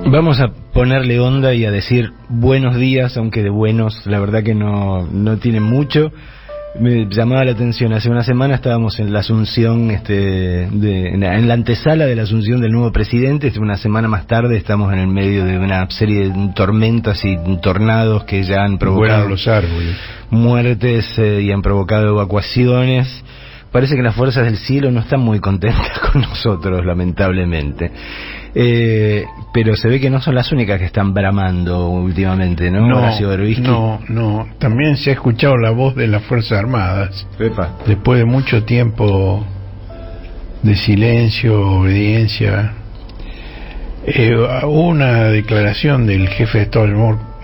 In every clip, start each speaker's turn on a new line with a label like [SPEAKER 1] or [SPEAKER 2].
[SPEAKER 1] Vamos a ponerle onda y a decir buenos días, aunque de buenos la verdad que no tiene mucho. Me llamaba la atención, hace una semana estábamos en la asunción, en la antesala de la asunción del nuevo presidente. Una semana más tarde estamos en el medio de una serie de tormentas y tornados que ya han provocado
[SPEAKER 2] los árboles,
[SPEAKER 1] muertes y han provocado evacuaciones. Parece que las fuerzas del cielo no están muy contentas con nosotros, lamentablemente. Pero se ve que no son las únicas que están bramando últimamente, ¿no?
[SPEAKER 2] No. También se ha escuchado la voz de las Fuerzas Armadas.
[SPEAKER 1] Epa.
[SPEAKER 2] Después de mucho tiempo de silencio, obediencia. Hubo una declaración del jefe de Estado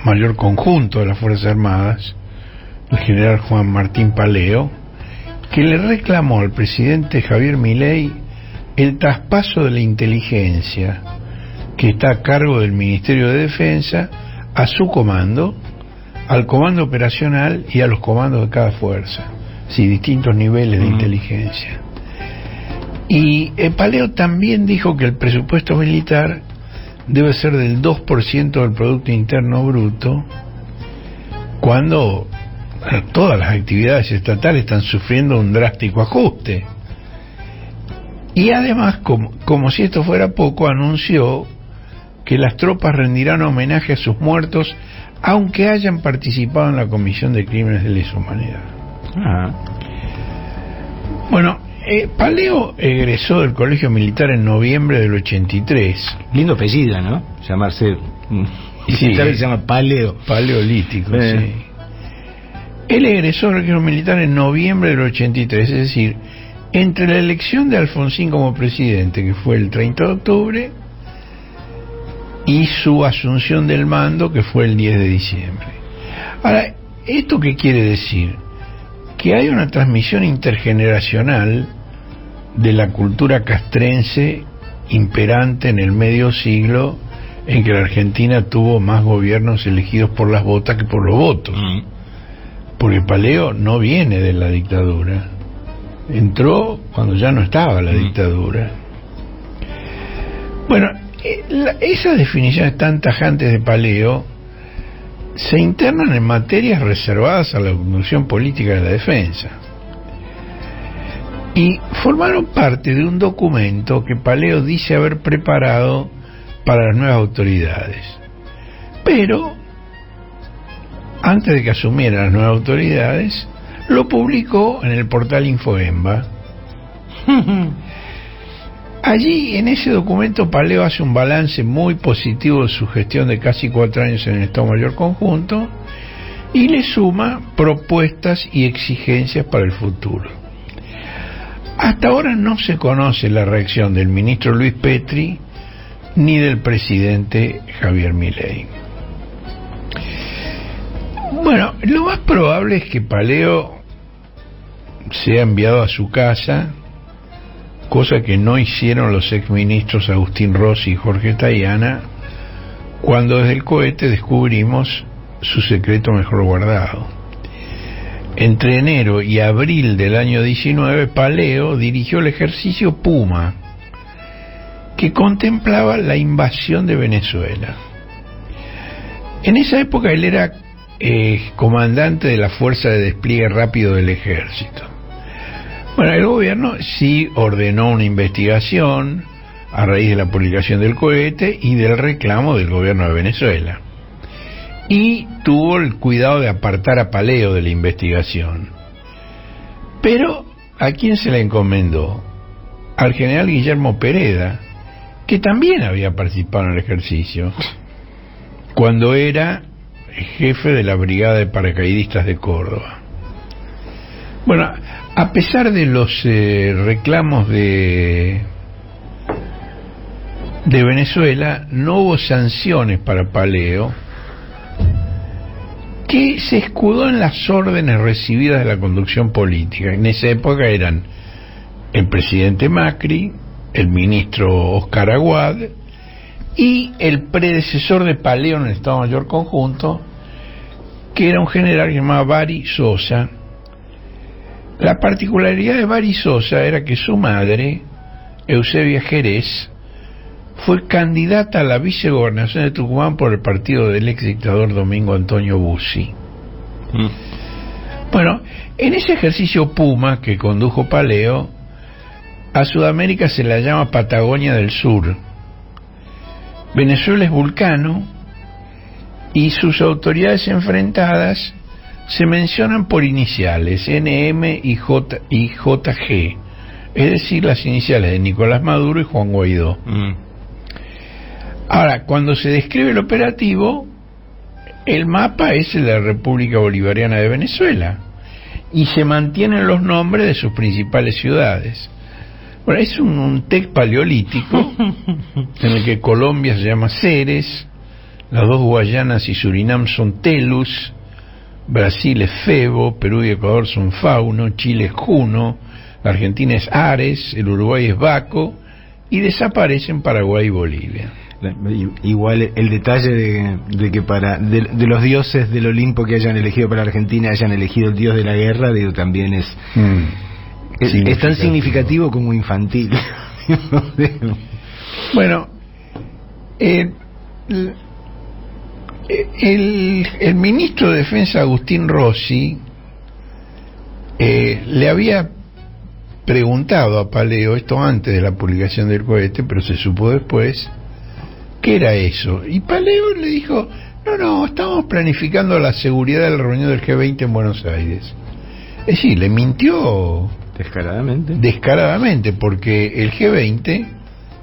[SPEAKER 2] Mayor Conjunto de las Fuerzas Armadas, el general Juan Martín Paleo, que le reclamó al presidente Javier Milei el traspaso de la inteligencia que está a cargo del Ministerio de Defensa a su comando, al comando operacional y a los comandos de cada fuerza, sí, distintos niveles de inteligencia. Y Paleo también dijo que el presupuesto militar debe ser del 2% del Producto Interno Bruto, cuando todas las actividades estatales están sufriendo un drástico ajuste. Y además, como si esto fuera poco, anunció que las tropas rendirán homenaje a sus muertos aunque hayan participado en la Comisión de Crímenes de Lesa Humanidad. Paleo egresó del Colegio Militar en noviembre del 83.
[SPEAKER 1] Lindo apellido, ¿no? Llamarse militar, se llama Paleo.
[SPEAKER 2] Paleolítico, sí. Él egresó del Colegio Militar en noviembre del 83, es decir, entre la elección de Alfonsín como presidente, que fue el 30 de octubre, y su asunción del mando, que fue el 10 de diciembre. Ahora, ¿esto qué quiere decir? Que hay una transmisión intergeneracional de la cultura castrense imperante en el medio siglo, en que la Argentina tuvo más gobiernos elegidos por las botas que por los votos. Porque Paleo no viene de la dictadura, entró cuando ya no estaba la dictadura. Bueno, esas definiciones tan tajantes de Paleo se internan en materias reservadas a la conducción política de la defensa y formaron parte de un documento que Paleo dice haber preparado para las nuevas autoridades, pero antes de que asumiera las nuevas autoridades lo publicó en el portal Infoemba. Allí, en ese documento, Paleo hace un balance muy positivo de su gestión de casi 4 años en el Estado Mayor Conjunto y le suma propuestas y exigencias para el futuro. Hasta ahora no se conoce la reacción del ministro Luis Petri ni del presidente Javier Milei. Bueno, lo más probable es que Paleo sea enviado a su casa, cosa que no hicieron los exministros Agustín Rossi y Jorge Tayana, cuando desde el cohete descubrimos su secreto mejor guardado. Entre enero y abril del año 19, Paleo dirigió el ejercicio Puma, que contemplaba la invasión de Venezuela. En esa época él era comandante de la Fuerza de Despliegue Rápido del Ejército. Bueno, el gobierno sí ordenó una investigación a raíz de la publicación del cohete y del reclamo del gobierno de Venezuela, y tuvo el cuidado de apartar a Paleo de la investigación. Pero ¿a quién se la encomendó? Al general Guillermo Pereda, que también había participado en el ejercicio cuando era jefe de la Brigada de Paracaidistas de Córdoba. Bueno, a pesar de los reclamos de Venezuela, no hubo sanciones para Paleo, que se escudó en las órdenes recibidas de la conducción política. En esa época eran el presidente Macri, el ministro Oscar Aguad y el predecesor de Paleo en el Estado Mayor Conjunto, que era un general llamado Bari Sosa. La particularidad de Bari Sosa era que su madre, Eusebia Jerez, fue candidata a la vicegobernación de Tucumán por el partido del ex dictador Domingo Antonio Bussi. Bueno, en ese ejercicio Puma que condujo Paleo, a Sudamérica se la llama Patagonia del Sur. Venezuela es Vulcano y sus autoridades enfrentadas se mencionan por iniciales, NM y JG, es decir, las iniciales de Nicolás Maduro y Juan Guaidó. Ahora, cuando se describe el operativo, el mapa es el de la República Bolivariana de Venezuela y se mantienen los nombres de sus principales ciudades. Bueno, es un TEC paleolítico en el que Colombia se llama Ceres, las dos Guayanas y Surinam son Telus, Brasil es Febo, Perú y Ecuador son Fauno, Chile es Juno, la Argentina es Ares, el Uruguay es Baco y desaparecen Paraguay y Bolivia.
[SPEAKER 1] Igual el detalle de que de los dioses del Olimpo que hayan elegido para Argentina hayan elegido el dios de la guerra, digo, también es tan significativo como infantil.
[SPEAKER 2] Bueno, el ministro de Defensa Agustín Rossi le había preguntado a Paleo, esto antes de la publicación del cohete, pero se supo después, ¿qué era eso? Y Paleo le dijo, no, estamos planificando la seguridad de la reunión del G20 en Buenos Aires. Es decir, le mintió descaradamente, porque el G20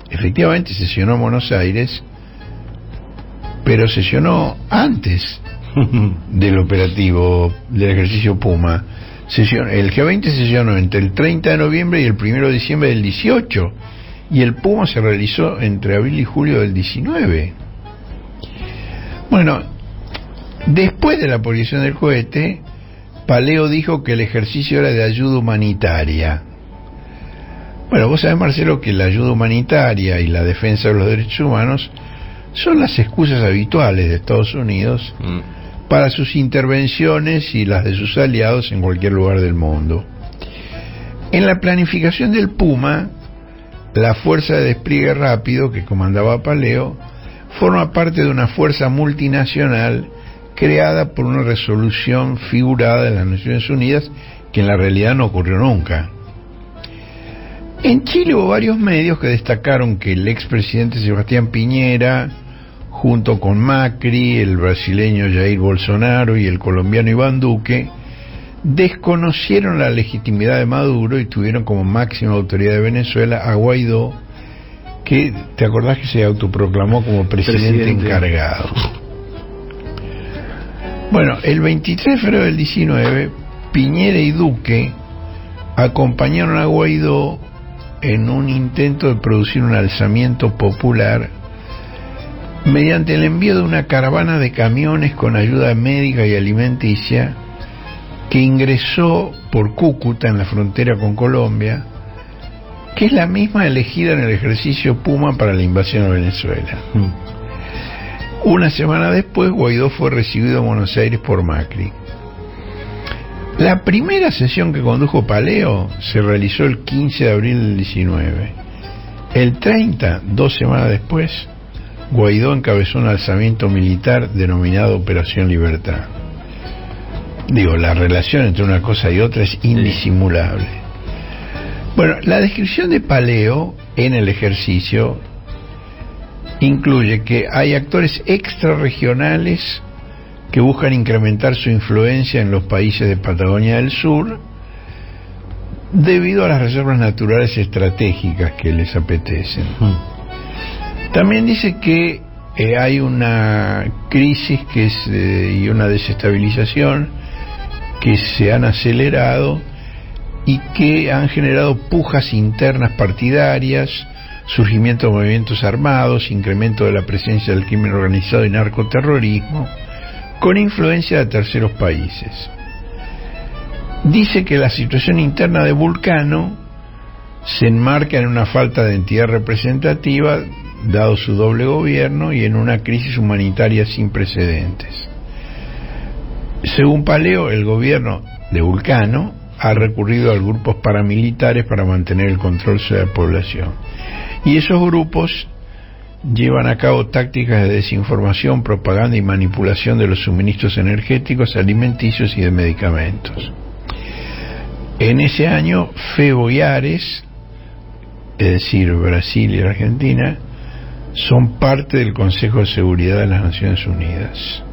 [SPEAKER 2] efectivamente sesionó en Buenos Aires, pero sesionó antes del operativo del ejercicio Puma. El G20 sesionó entre el 30 de noviembre y el 1 de diciembre del 18, y el Puma se realizó entre abril y julio del 19. Bueno, después de la publicación del cohete, Paleo dijo que el ejercicio era de ayuda humanitaria. Bueno, vos sabés, Marcelo, que la ayuda humanitaria y la defensa de los derechos humanos son las excusas habituales de Estados Unidos para sus intervenciones y las de sus aliados en cualquier lugar del mundo. En la planificación del Puma, la fuerza de despliegue rápido que comandaba Paleo forma parte de una fuerza multinacional creada por una resolución figurada de las Naciones Unidas que en la realidad no ocurrió nunca. En Chile hubo varios medios que destacaron que el expresidente Sebastián Piñera, junto con Macri, el brasileño Jair Bolsonaro y el colombiano Iván Duque, desconocieron la legitimidad de Maduro y tuvieron como máxima autoridad de Venezuela a Guaidó, que te acordás que se autoproclamó como presidente encargado. Bueno, el 23 de febrero del 19, Piñera y Duque acompañaron a Guaidó en un intento de producir un alzamiento popular mediante el envío de una caravana de camiones con ayuda médica y alimenticia que ingresó por Cúcuta, en la frontera con Colombia, que es la misma elegida en el ejercicio Puma para la invasión a Venezuela. Una semana después, Guaidó fue recibido en Buenos Aires por Macri. La primera sesión que condujo Paleo se realizó el 15 de abril del 19. El 30, 2 semanas después, Guaidó encabezó un alzamiento militar denominado Operación Libertad. Digo, la relación entre una cosa y otra es indisimulable. Bueno, la descripción de Paleo en el ejercicio incluye que hay actores extrarregionales que buscan incrementar su influencia en los países de Patagonia del Sur debido a las reservas naturales estratégicas que les apetecen. También dice que hay una crisis y una desestabilización que se han acelerado y que han generado pujas internas partidarias, surgimiento de movimientos armados, incremento de la presencia del crimen organizado y narcoterrorismo, con influencia de terceros países. Dice que la situación interna de Vulcano se enmarca en una falta de entidad representativa, dado su doble gobierno, y en una crisis humanitaria sin precedentes. Según Paleo, el gobierno de Vulcano ha recurrido a grupos paramilitares para mantener el control sobre la población. Y esos grupos llevan a cabo tácticas de desinformación, propaganda y manipulación de los suministros energéticos, alimenticios y de medicamentos. En ese año, Febo y Ares, es decir, Brasil y Argentina, son parte del Consejo de Seguridad de las Naciones Unidas.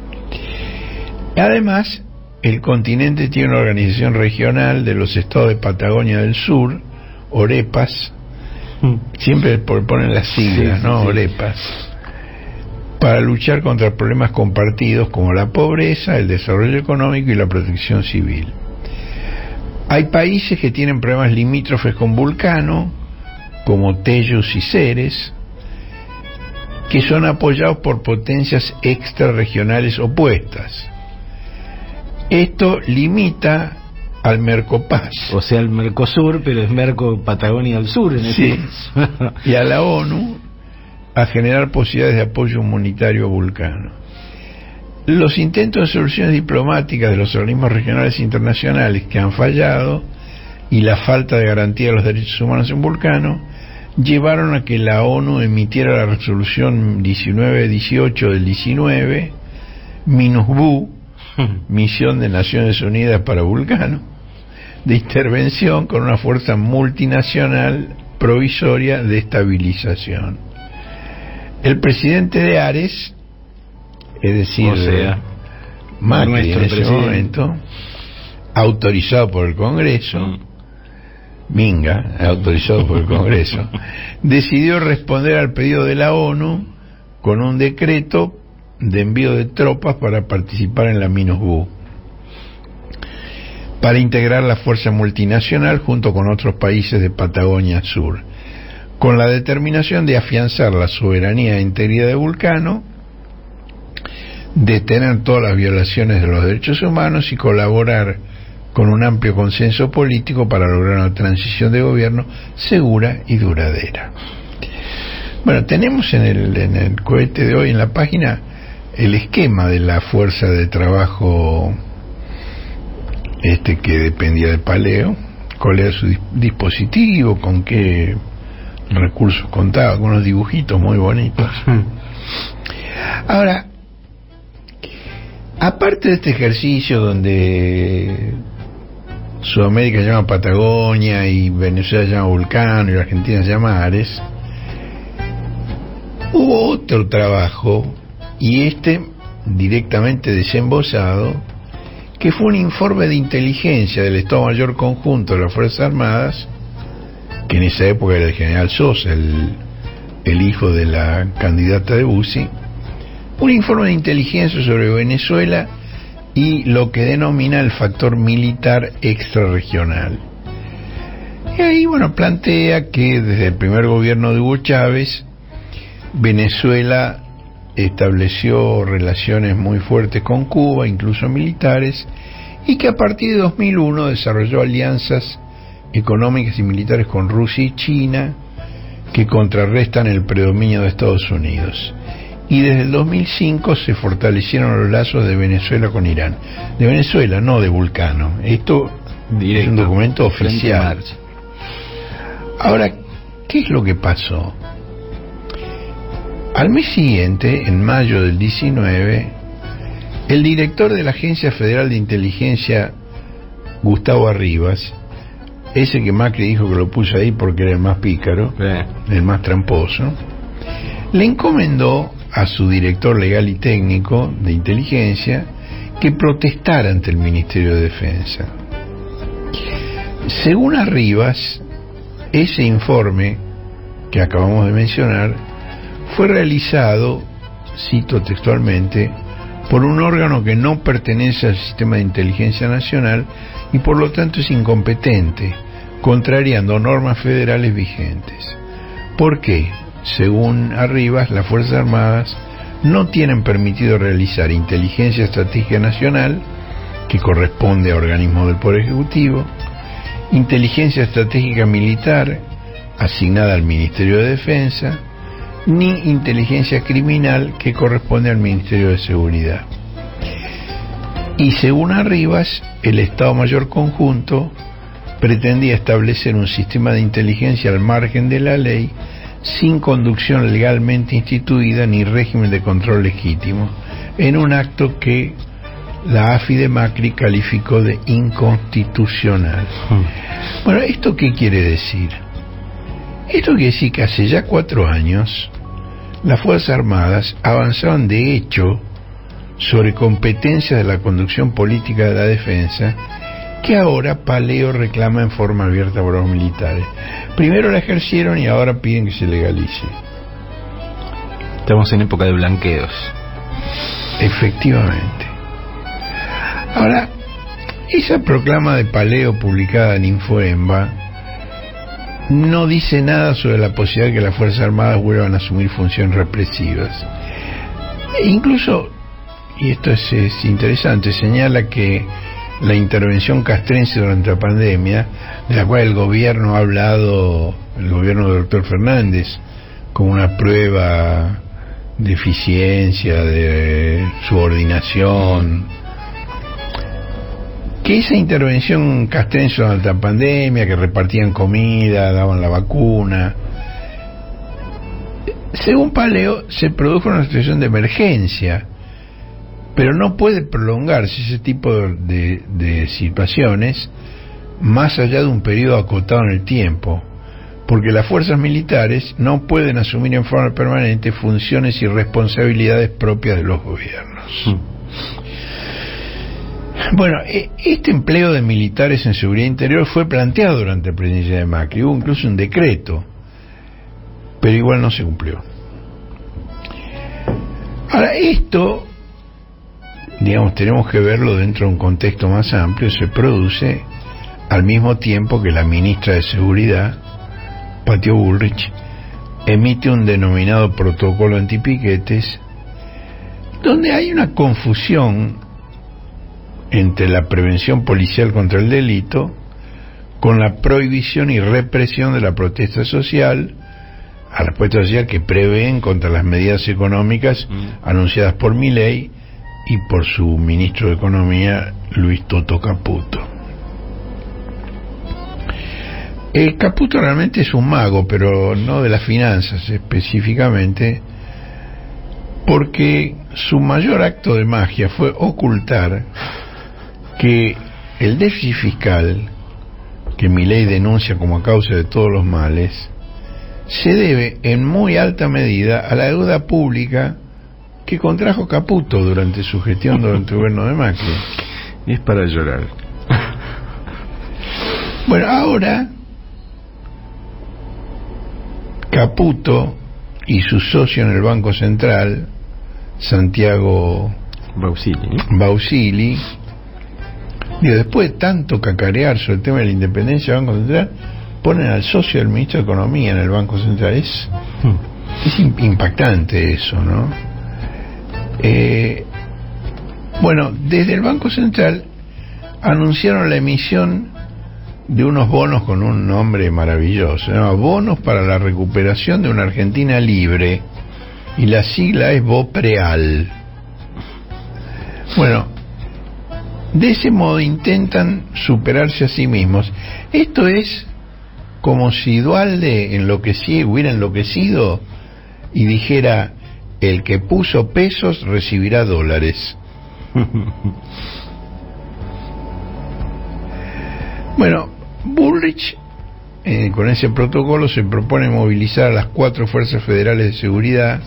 [SPEAKER 2] Además, el continente tiene una organización regional de los estados de Patagonia del Sur, OREPAS, siempre ponen las siglas, ¿no? OREPAS, para luchar contra problemas compartidos como la pobreza, el desarrollo económico y la protección civil. Hay países que tienen problemas limítrofes con Vulcano, como Tellus y Ceres, que son apoyados por potencias extrarregionales opuestas. Esto limita al Mercopaz,
[SPEAKER 1] o sea, el Mercosur, pero es Patagonia al sur en
[SPEAKER 2] sí, y a la ONU a generar posibilidades de apoyo humanitario a Vulcano. Los intentos de soluciones diplomáticas de los organismos regionales e internacionales que han fallado y la falta de garantía de los derechos humanos en Vulcano llevaron a que la ONU emitiera la resolución 1918 del 19, MINUSBU, Misión de Naciones Unidas para Vulcano, de intervención con una fuerza multinacional provisoria de estabilización. El presidente de Ares, es decir, Macri en ese momento, autorizado por el Congreso, Minga, autorizado por el Congreso, decidió responder al pedido de la ONU con un decreto de envío de tropas para participar en la MINUSBU, para integrar la fuerza multinacional junto con otros países de Patagonia Sur, con la determinación de afianzar la soberanía e integridad de Vulcano, detener todas las violaciones de los derechos humanos y colaborar con un amplio consenso político para lograr una transición de gobierno segura y duradera. Bueno, tenemos en el cohete de hoy en la página el esquema de la fuerza de trabajo que dependía de Paleo, cuál era su dispositivo, con qué recursos contaba, con unos dibujitos muy bonitos. Ahora, aparte de este ejercicio donde Sudamérica se llama Patagonia y Venezuela se llama Vulcano y la Argentina se llama Ares, hubo otro trabajo, y directamente desembosado, que fue un informe de inteligencia del Estado Mayor Conjunto de las Fuerzas Armadas, que en esa época era el general Sosa, el hijo de la candidata de Bussi, un informe de inteligencia sobre Venezuela y lo que denomina el factor militar extrarregional. Y ahí, bueno, plantea que desde el primer gobierno de Hugo Chávez, Venezuela estableció relaciones muy fuertes con Cuba, incluso militares, y que a partir de 2001 desarrolló alianzas económicas y militares con Rusia y China que contrarrestan el predominio de Estados Unidos. Y desde el 2005 se fortalecieron los lazos de Venezuela con Irán. De Venezuela, no de Vulcano. Esto es un documento oficial. Ahora, ¿qué es lo que pasó? Al mes siguiente, en mayo del 19, el director de la Agencia Federal de Inteligencia, Gustavo Arribas, ese que Macri dijo que lo puso ahí porque era el más pícaro, el más tramposo, le encomendó a su director legal y técnico de inteligencia que protestara ante el Ministerio de Defensa. Según Arribas, ese informe que acabamos de mencionar fue realizado, cito textualmente, por un órgano que no pertenece al sistema de inteligencia nacional y por lo tanto es incompetente, contrariando normas federales vigentes. ¿Por qué? Según Arribas, las Fuerzas Armadas no tienen permitido realizar inteligencia estratégica nacional, que corresponde a organismos del Poder Ejecutivo, inteligencia estratégica militar, asignada al Ministerio de Defensa, ni inteligencia criminal, que corresponde al Ministerio de Seguridad. Y según Arribas, el Estado Mayor Conjunto pretendía establecer un sistema de inteligencia al margen de la ley, sin conducción legalmente instituida ni régimen de control legítimo, en un acto que la AFI de Macri calificó de inconstitucional. Bueno, ¿esto qué quiere decir? Esto quiere decir que hace ya 4 años las Fuerzas Armadas avanzaban de hecho sobre competencias de la conducción política de la defensa, que ahora Paleo reclama en forma abierta por los militares. Primero la ejercieron y ahora piden que se legalice.
[SPEAKER 1] Estamos en época de blanqueos.
[SPEAKER 2] Efectivamente. Ahora, esa proclama de Paleo publicada en Infoemba no dice nada sobre la posibilidad de que las Fuerzas Armadas vuelvan a asumir funciones represivas. E incluso, y esto es interesante, señala que la intervención castrense durante la pandemia, de la cual el gobierno ha hablado, el gobierno del doctor Fernández, como una prueba de eficiencia, de subordinación, que esa intervención castrense durante la pandemia, que repartían comida, daban la vacuna, según Paleo, se produjo una situación de emergencia, pero no puede prolongarse ese tipo de situaciones más allá de un periodo acotado en el tiempo, porque las fuerzas militares no pueden asumir en forma permanente funciones y responsabilidades propias de los gobiernos. Bueno, este empleo de militares en seguridad interior fue planteado durante la presidencia de Macri, hubo incluso un decreto, pero igual no se cumplió. Ahora, esto, digamos, tenemos que verlo dentro de un contexto más amplio. Se produce al mismo tiempo que la ministra de Seguridad, Patio Bullrich, emite un denominado protocolo antipiquetes, donde hay una confusión entre la prevención policial contra el delito con la prohibición y represión de la protesta social, a la protesta social que prevén contra las medidas económicas anunciadas por Milei y por su ministro de Economía, Luis Toto Caputo. Caputo realmente es un mago, pero no de las finanzas específicamente, porque su mayor acto de magia fue ocultar que el déficit fiscal que Milei denuncia como causa de todos los males se debe en muy alta medida a la deuda pública que contrajo Caputo durante su gestión durante el gobierno de Macri.
[SPEAKER 1] Y es para llorar.
[SPEAKER 2] Bueno, ahora Caputo y su socio en el Banco Central, Santiago Bausili, después de tanto cacarear sobre el tema de la independencia del Banco Central, ponen al socio del ministro de Economía en el Banco Central. Es impactante eso, ¿no? Bueno, desde el Banco Central anunciaron la emisión de unos bonos con un nombre maravilloso, se llama Bonos para la Recuperación de una Argentina Libre, y la sigla es BOPREAL. Bueno, de ese modo intentan superarse a sí mismos. Esto es como si Duhalde hubiera enloquecido y dijera: el que puso pesos recibirá dólares. Bueno, Bullrich con ese protocolo se propone movilizar a las 4 fuerzas federales de seguridad: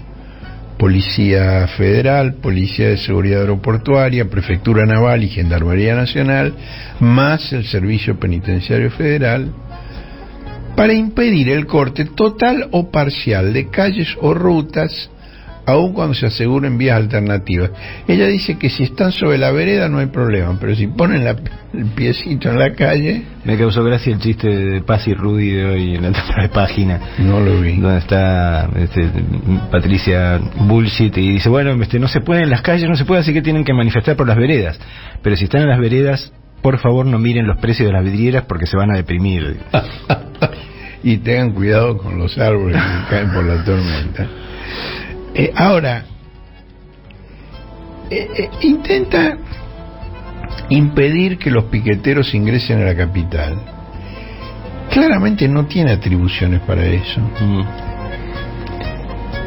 [SPEAKER 2] Policía Federal, Policía de Seguridad Aeroportuaria, Prefectura Naval y Gendarmería Nacional, más el Servicio Penitenciario Federal, para impedir el corte total o parcial de calles o rutas, aun cuando se aseguren vías alternativas. Ella dice que si están sobre la vereda no hay problema, pero si ponen el piecito en la calle...
[SPEAKER 1] Me causó gracia el chiste de Paz y Rudy de hoy en la tapa de página.
[SPEAKER 2] No lo vi.
[SPEAKER 1] Donde está Patricia Bullshit y dice: bueno, no se puede en las calles, no se puede, así que tienen que manifestar por las veredas. Pero si están en las veredas, por favor no miren los precios de las vidrieras porque se van a deprimir.
[SPEAKER 2] Y tengan cuidado con los árboles que caen por la tormenta. Ahora, intenta impedir que los piqueteros ingresen a la capital. Claramente no tiene atribuciones para eso.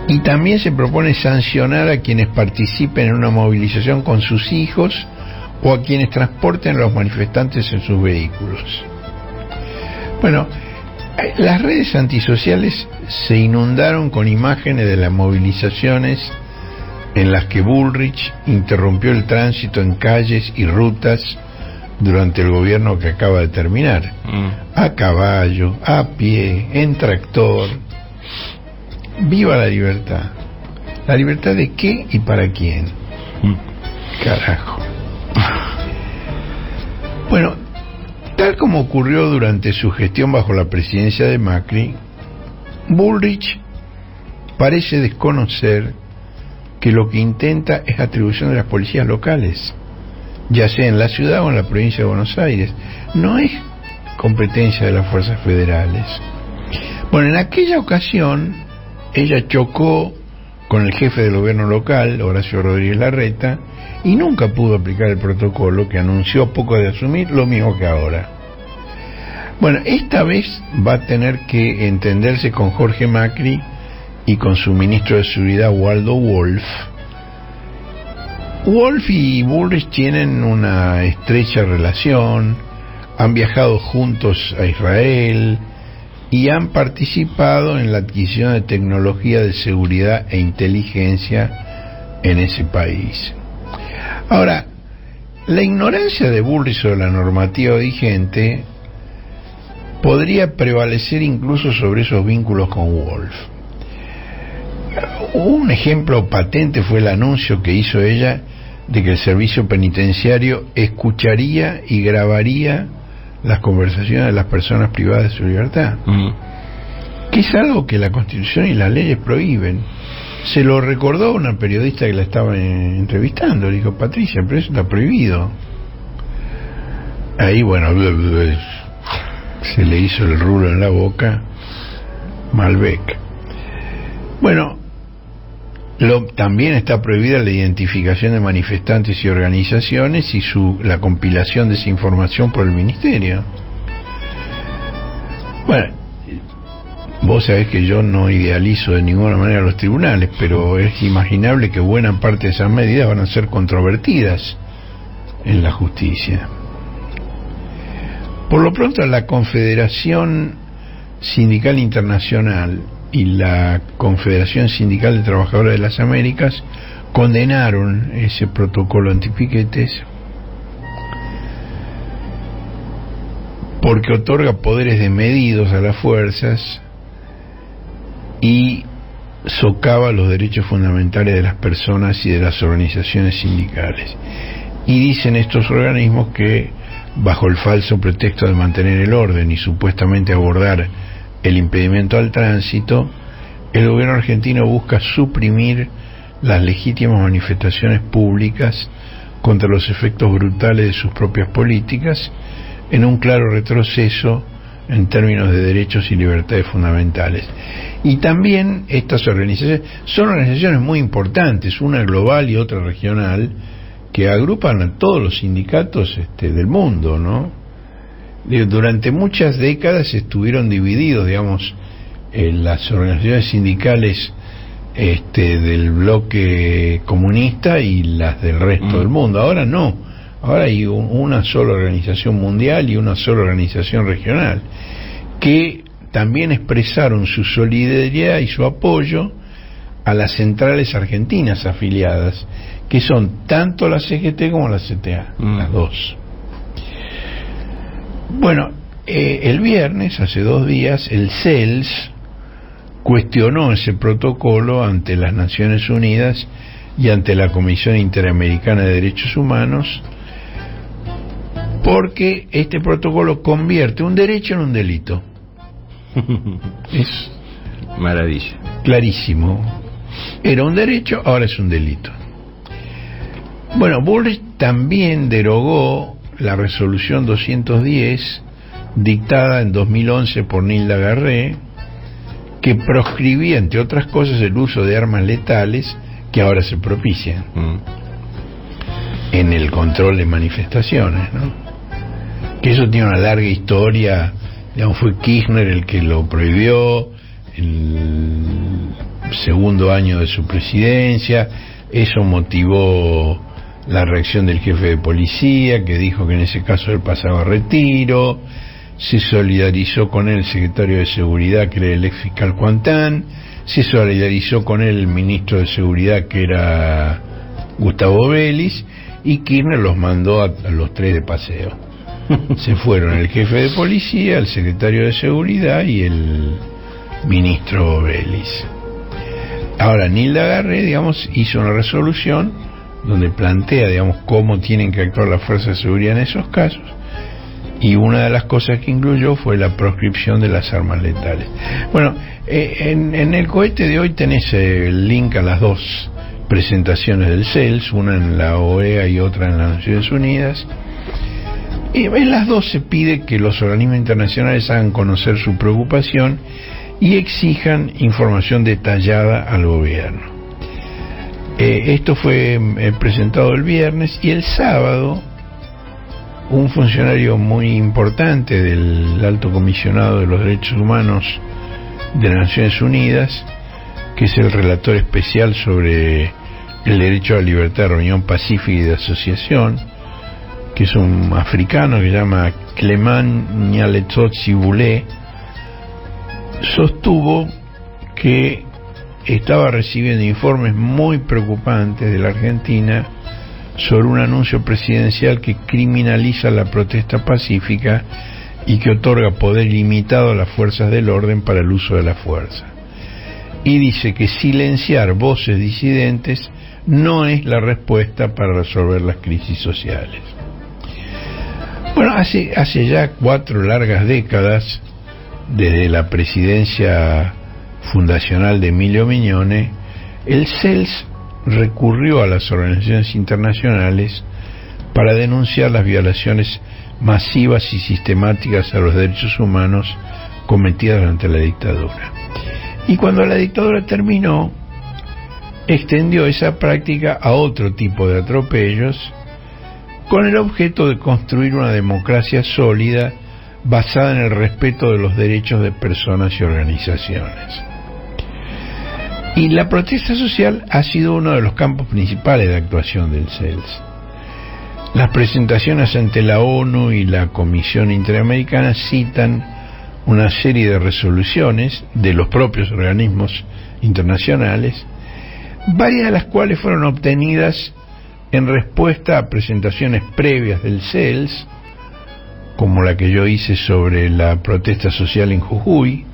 [SPEAKER 2] Y también se propone sancionar a quienes participen en una movilización con sus hijos o a quienes transporten a los manifestantes en sus vehículos. Bueno, las redes antisociales se inundaron con imágenes de las movilizaciones en las que Bullrich interrumpió el tránsito en calles y rutas durante el gobierno que acaba de terminar. A caballo, a pie, en tractor. ¡Viva la libertad! ¿La libertad de qué y para quién? Carajo. Bueno, tal como ocurrió durante su gestión bajo la presidencia de Macri, Bullrich parece desconocer que lo que intenta es atribución de las policías locales, ya sea en la ciudad o en la provincia de Buenos Aires. No es competencia de las fuerzas federales. Bueno, en aquella ocasión ella chocó con el jefe del gobierno local, Horacio Rodríguez Larreta, y nunca pudo aplicar el protocolo que anunció poco de asumir, lo mismo que ahora. Bueno, esta vez va a tener que entenderse con Jorge Macri y con su ministro de Seguridad, Waldo Wolf. Wolf y Bullrich tienen una estrecha relación, han viajado juntos a Israel y han participado en la adquisición de tecnología de seguridad e inteligencia en ese país. Ahora, la ignorancia de Bullrich sobre la normativa vigente podría prevalecer incluso sobre esos vínculos con Wolf. Un ejemplo patente fue el anuncio que hizo ella de que el servicio penitenciario escucharía y grabaría las conversaciones de las personas privadas de su libertad, que es algo que la Constitución y las leyes prohíben. Se lo recordó una periodista que la estaba entrevistando, le dijo: Patricia, pero eso está prohibido. Ahí, bueno, se le hizo el rulo en la boca Malbec. Bueno, también está prohibida la identificación de manifestantes y organizaciones y la compilación de esa información por el ministerio. Bueno, vos sabés que yo no idealizo de ninguna manera los tribunales, pero es imaginable que buena parte de esas medidas van a ser controvertidas en la justicia. Por lo pronto, la Confederación Sindical Internacional y la Confederación Sindical de Trabajadores de las Américas condenaron ese protocolo antipiquetes porque otorga poderes desmedidos a las fuerzas y socava los derechos fundamentales de las personas y de las organizaciones sindicales. Y dicen estos organismos que, bajo el falso pretexto de mantener el orden y supuestamente abordar el impedimento al tránsito, el gobierno argentino busca suprimir las legítimas manifestaciones públicas contra los efectos brutales de sus propias políticas, en un claro retroceso en términos de derechos y libertades fundamentales. Y también estas organizaciones son organizaciones muy importantes, una global y otra regional, que agrupan a todos los sindicatos del mundo, ¿no? Durante muchas décadas estuvieron divididos, digamos, las organizaciones sindicales del bloque comunista y las del resto del mundo. Ahora no, ahora hay una sola organización mundial y una sola organización regional, que también expresaron su solidaridad y su apoyo a las centrales argentinas afiliadas, que son tanto la CGT como la CTA, las dos. Bueno, el viernes, hace 2 días, el CELS cuestionó ese protocolo ante las Naciones Unidas y ante la Comisión Interamericana de Derechos Humanos, porque este protocolo convierte un derecho en un delito. Es
[SPEAKER 1] maravilla.
[SPEAKER 2] Clarísimo. Era un derecho, ahora es un delito. Bueno, Bullrich también derogó la resolución 210 dictada en 2011 por Nilda Garré, que proscribía, entre otras cosas, el uso de armas letales que ahora se propician en el control de manifestaciones, ¿no? Que eso tiene una larga historia, digamos, fue Kirchner el que lo prohibió, segundo año de su presidencia. Eso motivó la reacción del jefe de policía, que dijo que en ese caso él pasaba a retiro. Se solidarizó con él el secretario de Seguridad, que era el ex fiscal Cuantán. Se solidarizó con él el ministro de Seguridad, que era Gustavo Vélez, y Kirchner los mandó a los tres de paseo. Se fueron el jefe de policía, el secretario de Seguridad y el ministro Vélez. Ahora, Nilda Garré, digamos, hizo una resolución donde plantea, digamos, cómo tienen que actuar las fuerzas de seguridad en esos casos, y una de las cosas que incluyó fue la proscripción de las armas letales. Bueno, en el cohete de hoy tenés el link a las dos presentaciones del CELS, una en la OEA y otra en las Naciones Unidas, y en las dos se pide que los organismos internacionales hagan conocer su preocupación y exijan información detallada al gobierno. Esto fue presentado el viernes, y el sábado un funcionario muy importante del Alto Comisionado de los Derechos Humanos de las Naciones Unidas, que es el relator especial sobre el derecho a la libertad de reunión pacífica y de asociación, que es un africano que se llama Clement Nyaletsotsi Boulé, sostuvo que estaba recibiendo informes muy preocupantes de la Argentina sobre un anuncio presidencial que criminaliza la protesta pacífica y que otorga poder ilimitado a las fuerzas del orden para el uso de la fuerza. Y dice que silenciar voces disidentes no es la respuesta para resolver las crisis sociales. Bueno, hace ya 4 largas décadas, desde la presidencia fundacional de Emilio Mignone, el CELS recurrió a las organizaciones internacionales para denunciar las violaciones masivas y sistemáticas a los derechos humanos cometidas durante la dictadura. Y cuando la dictadura terminó, extendió esa práctica a otro tipo de atropellos, con el objeto de construir una democracia sólida basada en el respeto de los derechos de personas y organizaciones. Y la protesta social ha sido uno de los campos principales de actuación del CELS. Las presentaciones ante la ONU y la Comisión Interamericana citan una serie de resoluciones de los propios organismos internacionales, varias de las cuales fueron obtenidas en respuesta a presentaciones previas del CELS, como la que yo hice sobre la protesta social en Jujuy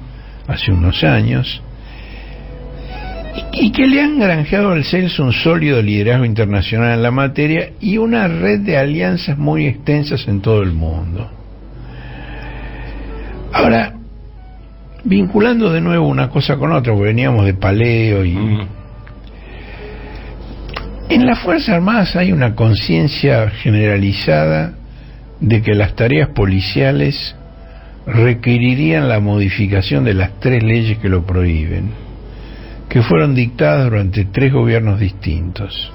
[SPEAKER 2] hace unos años, y que le han granjeado al CELS un sólido liderazgo internacional en la materia y una red de alianzas muy extensas en todo el mundo. Ahora, vinculando de nuevo una cosa con otra, porque veníamos de Paleo y... En las Fuerzas Armadas hay una conciencia generalizada de que las tareas policiales requerirían la modificación de las 3 leyes que lo prohíben, que fueron dictadas durante 3 gobiernos distintos.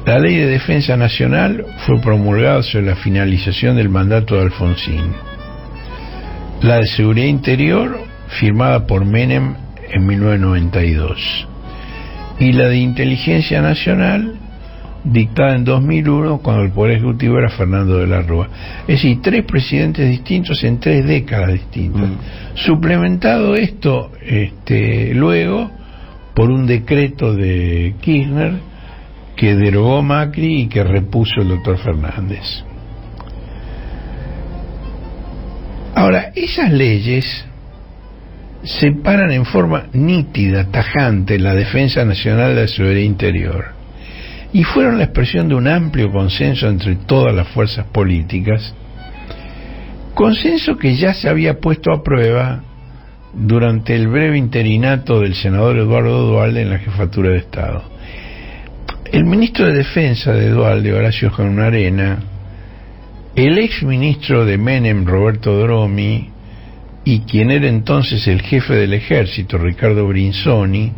[SPEAKER 2] La Ley de Defensa Nacional fue promulgada sobre la finalización del mandato de Alfonsín. La de Seguridad Interior, firmada por Menem en 1992. Y la de Inteligencia Nacional, dictada en 2001, cuando el Poder Ejecutivo era Fernando de la Rúa. Es decir, 3 presidentes distintos en 3 décadas distintas. Suplementado esto luego por un decreto de Kirchner que derogó Macri y que repuso el doctor Fernández. Ahora, esas leyes separan en forma nítida, tajante, la defensa nacional de la seguridad interior, y fueron la expresión de un amplio consenso entre todas las fuerzas políticas, consenso que ya se había puesto a prueba durante el breve interinato del senador Eduardo Duhalde en la jefatura de Estado. El ministro de Defensa de Duhalde, Horacio Gianarena, el ex ministro de Menem, Roberto Dromi, y quien era entonces el jefe del ejército, Ricardo Brinsoni,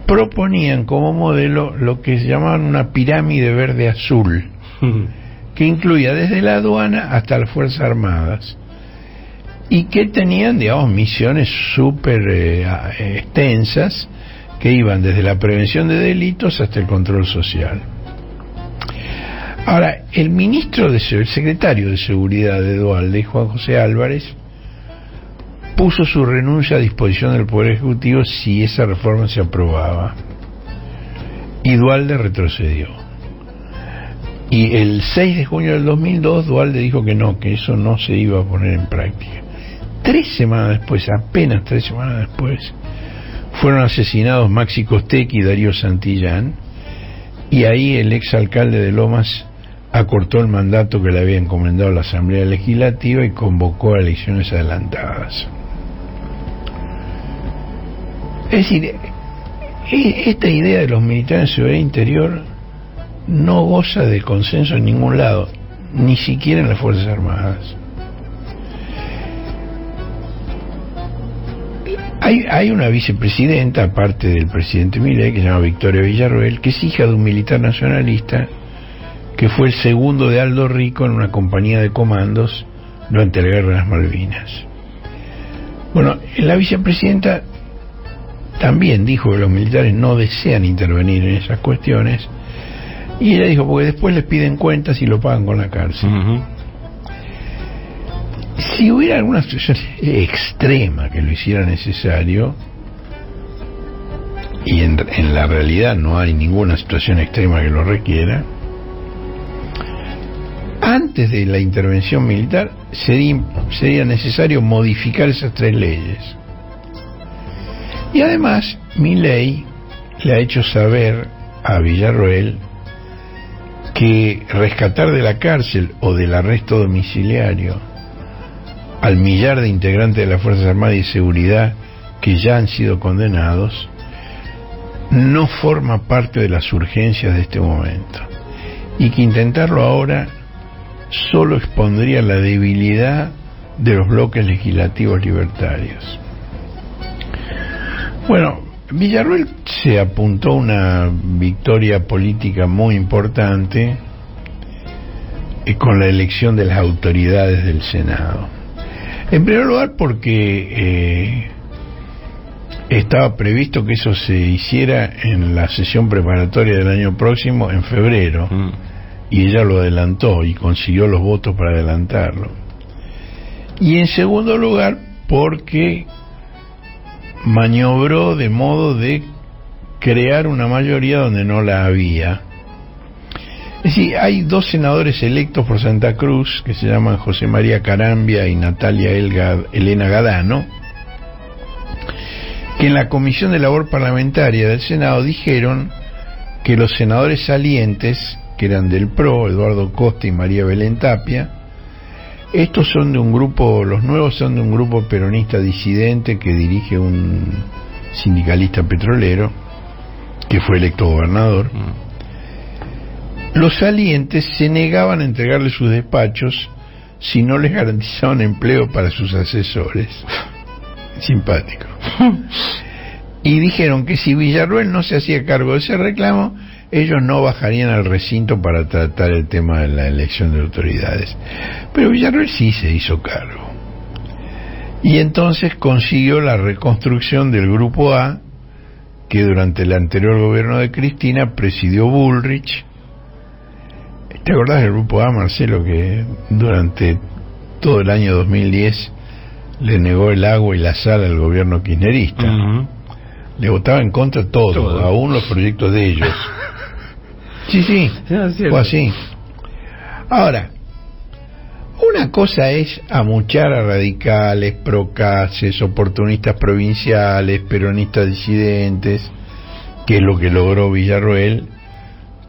[SPEAKER 2] proponían como modelo lo que se llamaban una pirámide verde-azul, que incluía desde la aduana hasta las Fuerzas Armadas, y que tenían, digamos, misiones súper extensas que iban desde la prevención de delitos hasta el control social. Ahora, el secretario de Seguridad de Duhalde, Juan José Álvarez, puso su renuncia a disposición del Poder Ejecutivo si esa reforma se aprobaba, y Duhalde retrocedió. Y el 6 de junio del 2002 Duhalde dijo que no, que eso no se iba a poner en práctica. 3 semanas después, apenas 3 semanas después, fueron asesinados Maxi Costecchi y Darío Santillán, y ahí el exalcalde de Lomas acortó el mandato que le había encomendado la Asamblea Legislativa y convocó a elecciones adelantadas. Es decir, esta idea de los militares en seguridad interior no goza de consenso en ningún lado, ni siquiera en las Fuerzas Armadas. Hay una vicepresidenta, aparte del presidente Milei, que se llama Victoria Villarroel, que es hija de un militar nacionalista que fue el segundo de Aldo Rico en una compañía de comandos durante la Guerra de las Malvinas. Bueno, la vicepresidenta también dijo que los militares no desean intervenir en esas cuestiones, y ella dijo, porque después les piden cuentas y lo pagan con la cárcel. Si hubiera alguna situación extrema que lo hiciera necesario, y en la realidad no hay ninguna situación extrema que lo requiera, antes de la intervención militar sería necesario modificar esas 3 leyes. Y además Milei le ha hecho saber a Villarroel que rescatar de la cárcel o del arresto domiciliario al millar de integrantes de las Fuerzas Armadas y de Seguridad que ya han sido condenados no forma parte de las urgencias de este momento, y que intentarlo ahora solo expondría la debilidad de los bloques legislativos libertarios. Bueno, Villarroel se apuntó a una victoria política muy importante con la elección de las autoridades del Senado. En primer lugar porque estaba previsto que eso se hiciera en la sesión preparatoria del año próximo, en febrero, y ella lo adelantó y consiguió los votos para adelantarlo. Y en segundo lugar porque maniobró de modo de crear una mayoría donde no la había. Es decir, hay 2 senadores electos por Santa Cruz que se llaman José María Carambia y Natalia Elena Gadano, que en la Comisión de Labor Parlamentaria del Senado dijeron que los senadores salientes, que eran del PRO, Eduardo Costa y María Belén Tapia, estos son de un grupo, los nuevos son de un grupo peronista disidente que dirige un sindicalista petrolero que fue electo gobernador. Los salientes se negaban a entregarle sus despachos si no les garantizaban empleo para sus asesores. Simpático. Y dijeron que si Villarroel no se hacía cargo de ese reclamo, ellos no bajarían al recinto para tratar el tema de la elección de autoridades. Pero Villarroel sí se hizo cargo. Y entonces consiguió la reconstrucción del Grupo A, que durante el anterior gobierno de Cristina presidió Bullrich. ¿Te acordás del Grupo A, Marcelo, que durante todo el año 2010 le negó el agua y la sal al gobierno kirchnerista? Le votaba en contra todo, aún los proyectos de ellos. Sí, fue así. Ahora, una cosa es amuchar a radicales, procaces, oportunistas provinciales, peronistas disidentes, que es lo que logró Villarroel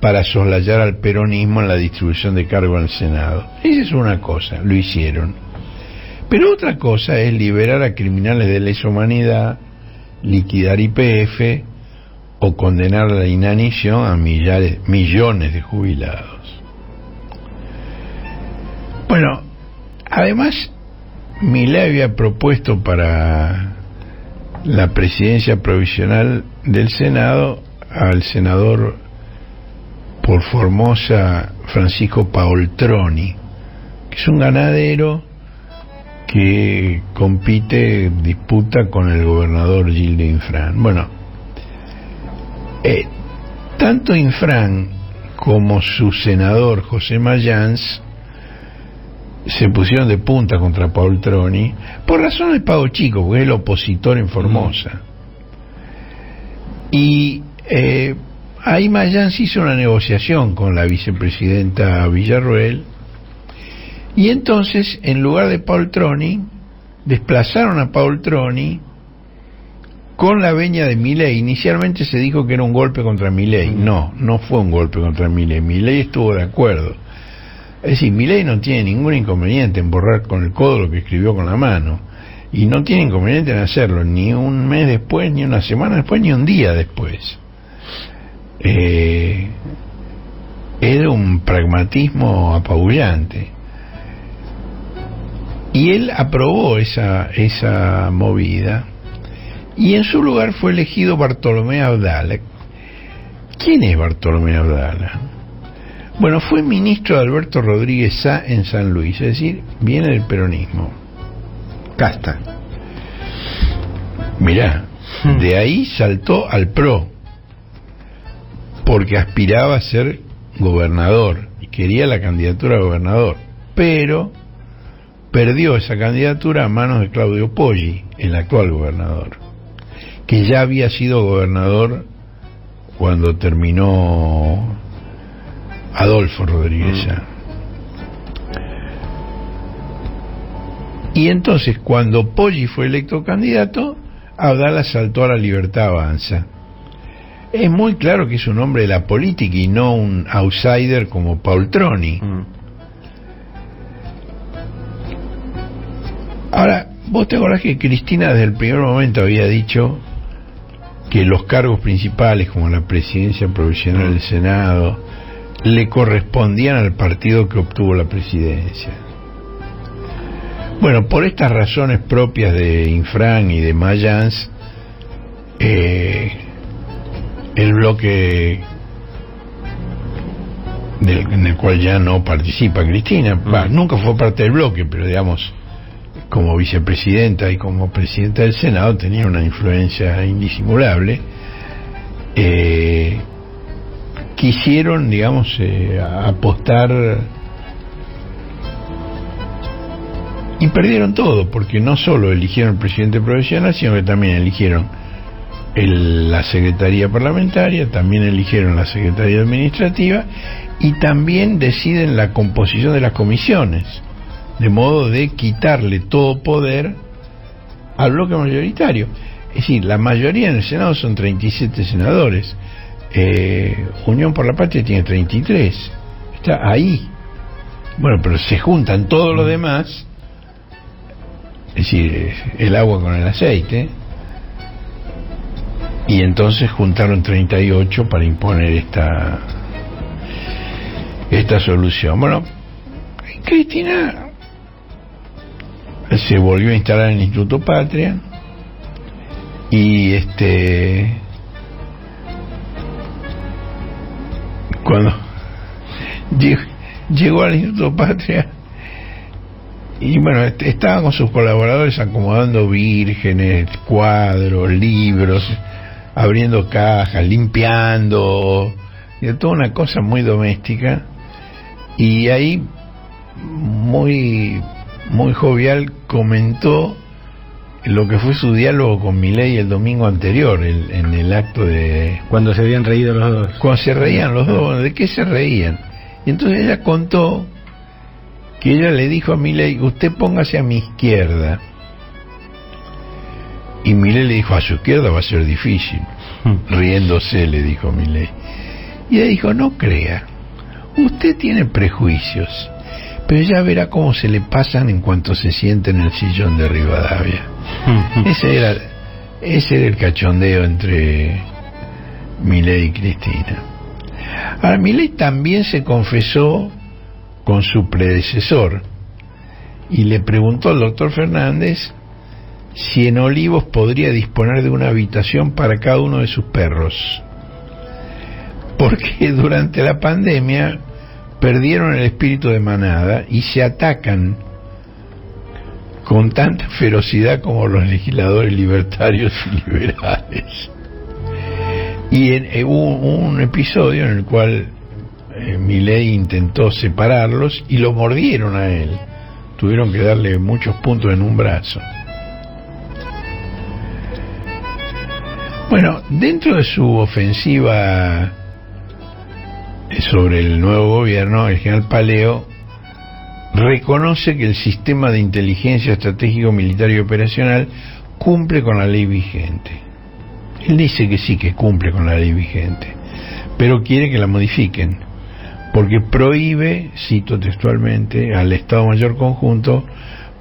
[SPEAKER 2] para soslayar al peronismo en la distribución de cargos en el Senado. Esa es una cosa, lo hicieron. Pero otra cosa es liberar a criminales de lesa humanidad, liquidar YPF o condenar a la inanición a millones de jubilados. Bueno, además Milei había propuesto para la presidencia provisional del Senado al senador por Formosa Francisco Paoltroni, que es un ganadero que disputa con el gobernador Gilles d'Infrán. Bueno, tanto Infrán como su senador José Mayans se pusieron de punta contra Paul Troni por razones de pago chico, porque es el opositor en Formosa. Y ahí Mayans hizo una negociación con la vicepresidenta Villarroel, y entonces, en lugar de Paul Troni, desplazaron a Paul Troni con la veña de Milei. Inicialmente se dijo que era un golpe contra Milei. No fue un golpe contra Milei. Milei estuvo de acuerdo. Es decir, Milei no tiene ningún inconveniente en borrar con el codo lo que escribió con la mano. Y no tiene inconveniente en hacerlo, ni un mes después, ni una semana después, ni un día después. Era un pragmatismo apabullante. Y él aprobó esa movida, y en su lugar fue elegido Bartolomé Abdala. ¿Quién es Bartolomé Abdala? Bueno, fue ministro de Alberto Rodríguez Sá en San Luis, es decir, viene del peronismo.
[SPEAKER 1] Casta.
[SPEAKER 2] Mirá, de ahí saltó al PRO, porque aspiraba a ser gobernador y quería la candidatura a gobernador, pero perdió esa candidatura a manos de Claudio Poggi, el actual gobernador, que ya había sido gobernador cuando terminó Adolfo Rodríguez Sá. Y entonces, cuando Poggi fue electo candidato, Abdala saltó a la Libertad Avanza. Es muy claro que es un hombre de la política y no un outsider como Paul Troni. Ahora, vos te acordás que Cristina desde el primer momento había dicho que los cargos principales, como la presidencia provisional del Senado, le correspondían al partido que obtuvo la presidencia. Bueno, por estas razones propias de Infrán y de Mayans, el bloque en el cual ya no participa Cristina, nunca fue parte del bloque, pero digamos, como vicepresidenta y como presidenta del Senado tenía una influencia indisimulable. Quisieron, digamos, apostar, y perdieron todo, porque no solo eligieron el presidente provisional, sino que también eligieron la secretaría parlamentaria, también eligieron la secretaría administrativa, y también deciden la composición de las comisiones, de modo de quitarle todo poder al bloque mayoritario. Es decir, la mayoría en el Senado son 37 senadores. Unión por la Patria tiene 33. Está ahí. Bueno, pero se juntan todos los demás, es decir, el agua con el aceite, y entonces juntaron 38 para imponer esta solución. Bueno, Cristina se volvió a instalar en el Instituto Patria, y cuando llegó al Instituto Patria, y bueno, estaba con sus colaboradores acomodando vírgenes, cuadros, libros, abriendo cajas, limpiando, y toda una cosa muy doméstica. Y ahí, muy jovial, comentó lo que fue su diálogo con Milei el domingo anterior, en el acto de...
[SPEAKER 1] Cuando se habían reído los dos.
[SPEAKER 2] Cuando se reían los dos, ¿de qué se reían? Y entonces ella contó que ella le dijo a Milei: usted póngase a mi izquierda. Y Milei le dijo: a su izquierda va a ser difícil. Riéndose le dijo Milei. Y ella dijo: no crea, usted tiene prejuicios, pero ya verá cómo se le pasan en cuanto se siente en el sillón de Rivadavia. Ese era el cachondeo entre Milei y Cristina. Ahora, Milei también se confesó con su predecesor y le preguntó al doctor Fernández si en Olivos podría disponer de una habitación para cada uno de sus perros, porque durante la pandemia perdieron el espíritu de manada y se atacan con tanta ferocidad como los legisladores libertarios y liberales. Y hubo un episodio en el cual Milei intentó separarlos y lo mordieron a él. Tuvieron que darle muchos puntos en un brazo. Bueno, dentro de su ofensiva sobre el nuevo gobierno, el general Paleo reconoce que el sistema de inteligencia estratégico, militar y operacional cumple con la ley vigente. Él dice que sí, que cumple con la ley vigente, pero quiere que la modifiquen, porque prohíbe, cito textualmente, al Estado Mayor Conjunto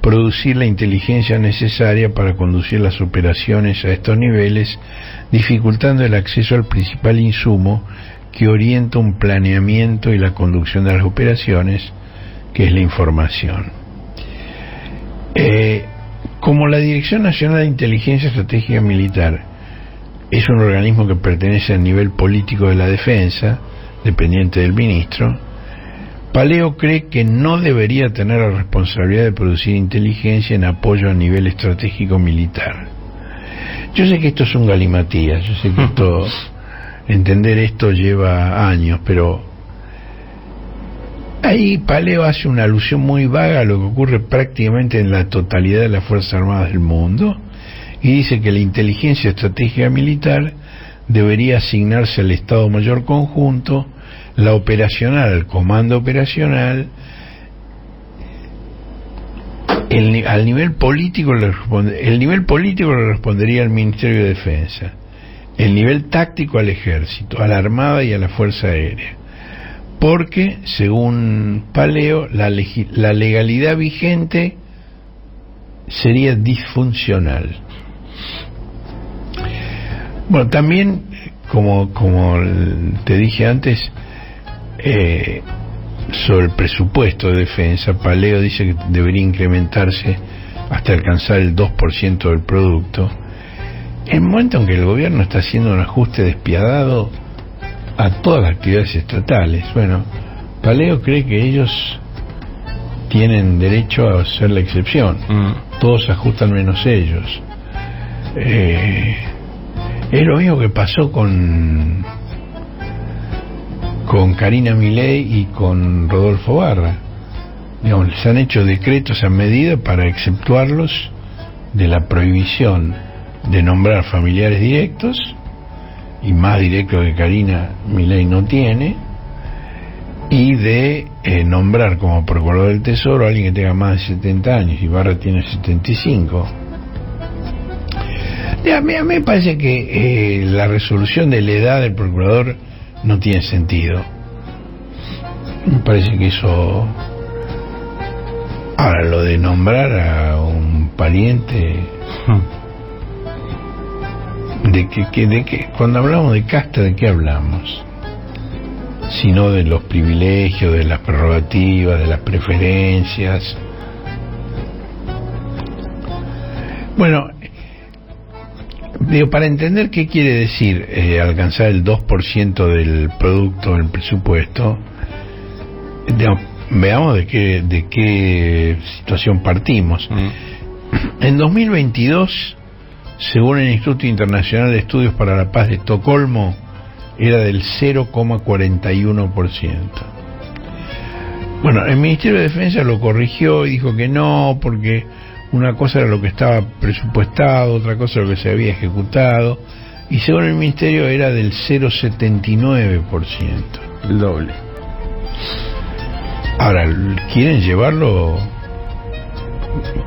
[SPEAKER 2] producir la inteligencia necesaria para conducir las operaciones a estos niveles, dificultando el acceso al principal insumo que orienta un planeamiento y la conducción de las operaciones, que es la información. Como la Dirección Nacional de Inteligencia Estratégica Militar es un organismo que pertenece al nivel político de la defensa, dependiente del ministro, Paleo cree que no debería tener la responsabilidad de producir inteligencia en apoyo a nivel estratégico militar. Yo sé que esto es un galimatías, yo sé que entender esto lleva años, pero ahí Paleo hace una alusión muy vaga a lo que ocurre prácticamente en la totalidad de las Fuerzas Armadas del mundo, y dice que la inteligencia estratégica militar debería asignarse al Estado Mayor Conjunto, la operacional al Comando Operacional, al nivel político el nivel político le respondería al Ministerio de Defensa, el nivel táctico al Ejército, a la Armada y a la Fuerza Aérea, porque según Paleo la legalidad vigente sería disfuncional. Bueno, también como te dije antes, sobre el presupuesto de defensa, Paleo dice que debería incrementarse hasta alcanzar el 2% del producto, en el momento en que el gobierno está haciendo un ajuste despiadado a todas las actividades estatales. Bueno, Paleo cree que ellos tienen derecho a ser la excepción, todos ajustan menos ellos. Es lo mismo que pasó con Karina Milei y con Rodolfo Barra. Digamos, les han hecho decretos a medida para exceptuarlos de la prohibición de nombrar familiares directos, y más directo que Karina Milei no tiene, y de nombrar como procurador del Tesoro a alguien que tenga más de 70 años, y Barra tiene 75. A mí me parece que la resolución de la edad del procurador no tiene sentido. Me parece que eso... Ahora, lo de nombrar a un pariente... ¿De qué? Cuando hablamos de casta, ¿de qué hablamos? Sino de los privilegios, de las prerrogativas, de las preferencias. Bueno, digo, para entender qué quiere decir alcanzar el 2% del producto del presupuesto, digamos, veamos de qué situación partimos. En 2022, según el Instituto Internacional de Estudios para la Paz de Estocolmo, era del 0,41%. Bueno, el Ministerio de Defensa lo corrigió y dijo que no, porque una cosa era lo que estaba presupuestado, otra cosa lo que se había ejecutado, y según el Ministerio era del 0,79%.
[SPEAKER 1] El doble.
[SPEAKER 2] Ahora,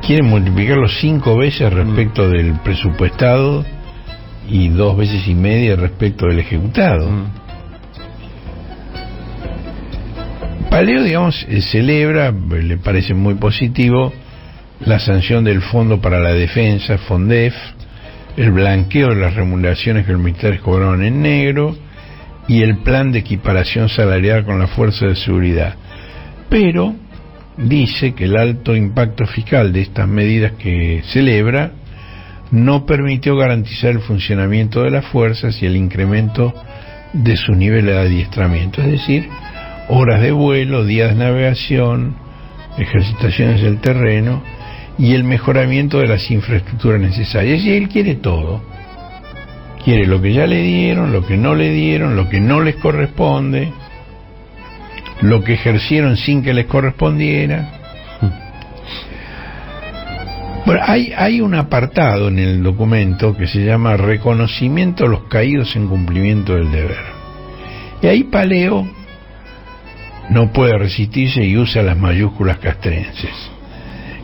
[SPEAKER 2] quieren multiplicarlo 5 veces respecto del presupuestado y 2 veces y media respecto del ejecutado. Paleo, digamos, celebra, le parece muy positivo la sanción del Fondo para la Defensa, FONDEF, el blanqueo de las remuneraciones que los militares cobraron en negro y el plan de equiparación salarial con la fuerza de seguridad. Pero dice que el alto impacto fiscal de estas medidas que celebra no permitió garantizar el funcionamiento de las fuerzas y el incremento de sus niveles de adiestramiento, es decir, horas de vuelo, días de navegación, ejercitaciones del terreno, y el mejoramiento de las infraestructuras necesarias. Y él quiere todo. Quiere lo que ya le dieron, lo que no le dieron, lo que no les corresponde, lo que ejercieron sin que les correspondiera. Bueno, hay un apartado en el documento que se llama reconocimiento a los caídos en cumplimiento del deber. Y ahí Paleo no puede resistirse y usa las mayúsculas castrenses.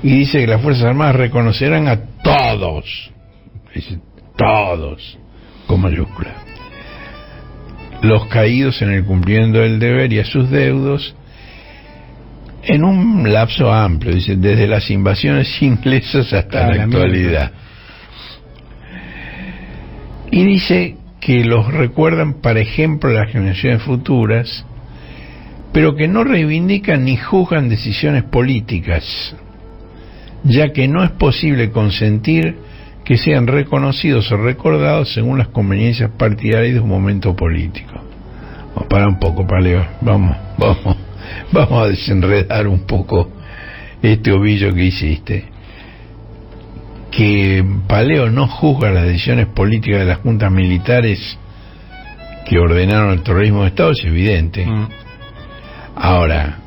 [SPEAKER 2] Y dice que las Fuerzas Armadas reconocerán a todos, dice todos, con mayúsculas, los caídos en el cumplimiento del deber y a sus deudos, en un lapso amplio, dice, desde las invasiones inglesas hasta la actualidad. Y dice que los recuerdan para ejemplo a las generaciones futuras, pero que no reivindican ni juzgan decisiones políticas, ya que no es posible consentir que sean reconocidos o recordados según las conveniencias partidarias de un momento político. Vamos, para un poco, Paleo, vamos a desenredar un poco este ovillo que hiciste. Que Paleo no juzga las decisiones políticas de las juntas militares que ordenaron el terrorismo de Estado es evidente. Ahora,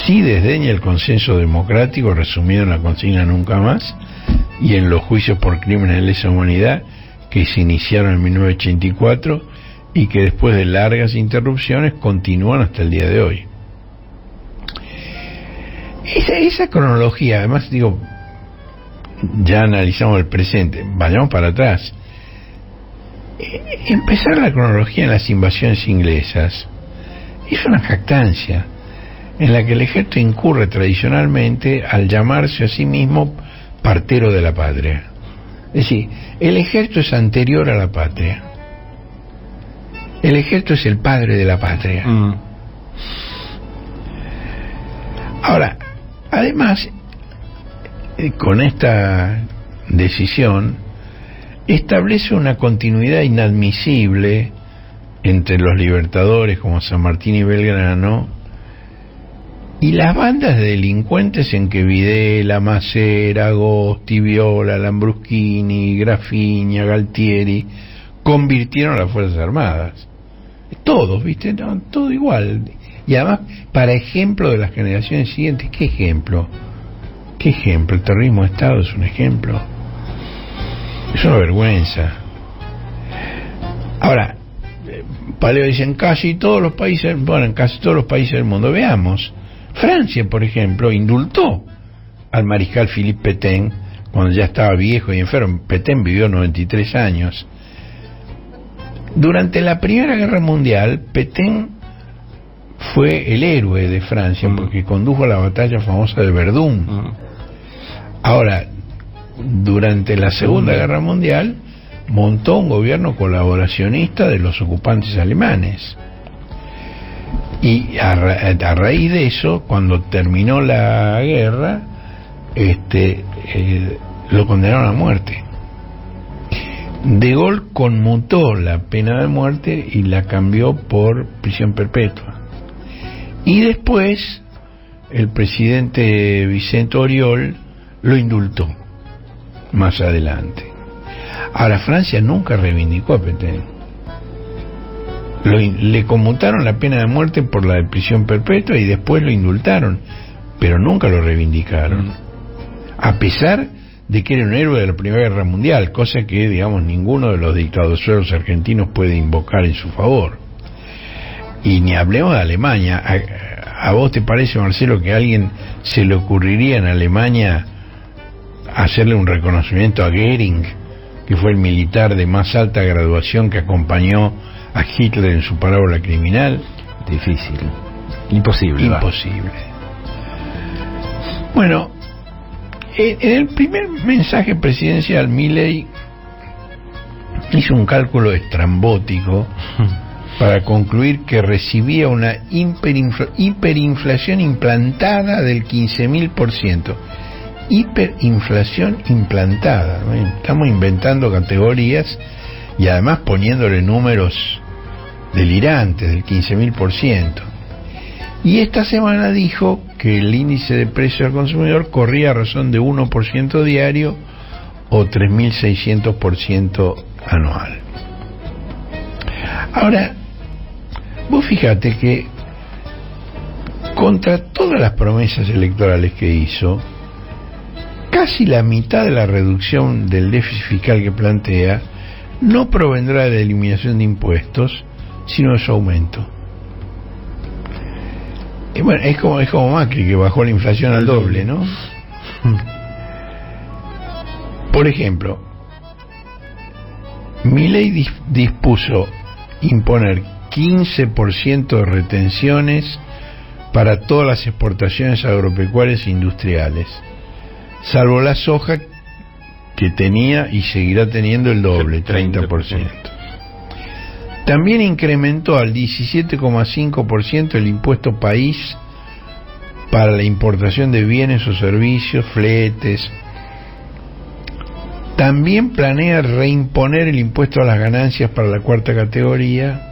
[SPEAKER 2] sí desdeña el consenso democrático resumido en la consigna Nunca Más y en los juicios por crímenes de lesa humanidad que se iniciaron en 1984 y que después de largas interrupciones continúan hasta el día de hoy. Esa cronología, además digo, ya analizamos el presente, vayamos para atrás. Empezar la cronología en las invasiones inglesas es una jactancia en la que el ejército incurre tradicionalmente al llamarse a sí mismo partero de la patria. Es decir, el ejército es anterior a la patria. El ejército es el padre de la patria. Ahora, además, con esta decisión establece una continuidad inadmisible entre los libertadores como San Martín y Belgrano y las bandas de delincuentes en que Videla, Macera, Agosti, Viola, Lambruschini, Grafiña, Galtieri convirtieron a las Fuerzas Armadas. Todos, ¿viste? No, todo igual. Y además, para ejemplo de las generaciones siguientes, ¿qué ejemplo? ¿Qué ejemplo? El terrorismo de Estado es un ejemplo. Es una vergüenza. Ahora, Paleo dice en casi todos los países del mundo. Veamos, Francia, por ejemplo, indultó al mariscal Philippe Pétain cuando ya estaba viejo y enfermo. Pétain vivió 93 años. Durante la Primera Guerra Mundial, Pétain fue el héroe de Francia porque condujo la batalla famosa de Verdún. Ahora, durante la Segunda Guerra Mundial montó un gobierno colaboracionista de los ocupantes alemanes y a raíz de eso, cuando terminó la guerra, lo condenaron a muerte. De Gaulle conmutó la pena de muerte y la cambió por prisión perpetua. Y después el presidente Vicente Oriol lo indultó más adelante. Ahora, Francia nunca reivindicó a Pétain. Le conmutaron la pena de muerte por la de prisión perpetua y después lo indultaron, pero nunca lo reivindicaron, a pesar de que era un héroe de la Primera Guerra Mundial, cosa que, digamos, ninguno de los dictaduros argentinos puede invocar en su favor. Y ni hablemos de Alemania. ¿A vos te parece, Marcelo, que a alguien se le ocurriría en Alemania hacerle un reconocimiento a Goering, que fue el militar de más alta graduación que acompañó a Hitler en su parábola criminal?
[SPEAKER 1] Difícil, imposible.
[SPEAKER 2] Imposible. Bueno, en el primer mensaje presidencial, Milei hizo un cálculo estrambótico para concluir que recibía una hiperinflación implantada del 15.000%. Hiperinflación implantada. Estamos inventando categorías y además poniéndole números delirantes del 15.000%. Y esta semana dijo que el índice de precio al consumidor corría a razón de 1% diario o 3.600% anual. Ahora, vos fíjate que contra todas las promesas electorales que hizo, casi la mitad de la reducción del déficit fiscal que plantea no provendrá de la eliminación de impuestos, sino de su aumento. Y bueno, es como Macri, que bajó la inflación al doble, ¿no? Por ejemplo, Milei dispuso imponer 15% de retenciones para todas las exportaciones agropecuarias e industriales, salvo la soja, que tenía y seguirá teniendo el doble, 30%. También incrementó al 17,5% el impuesto país para la importación de bienes o servicios, fletes. También planea reimponer el impuesto a las ganancias para la cuarta categoría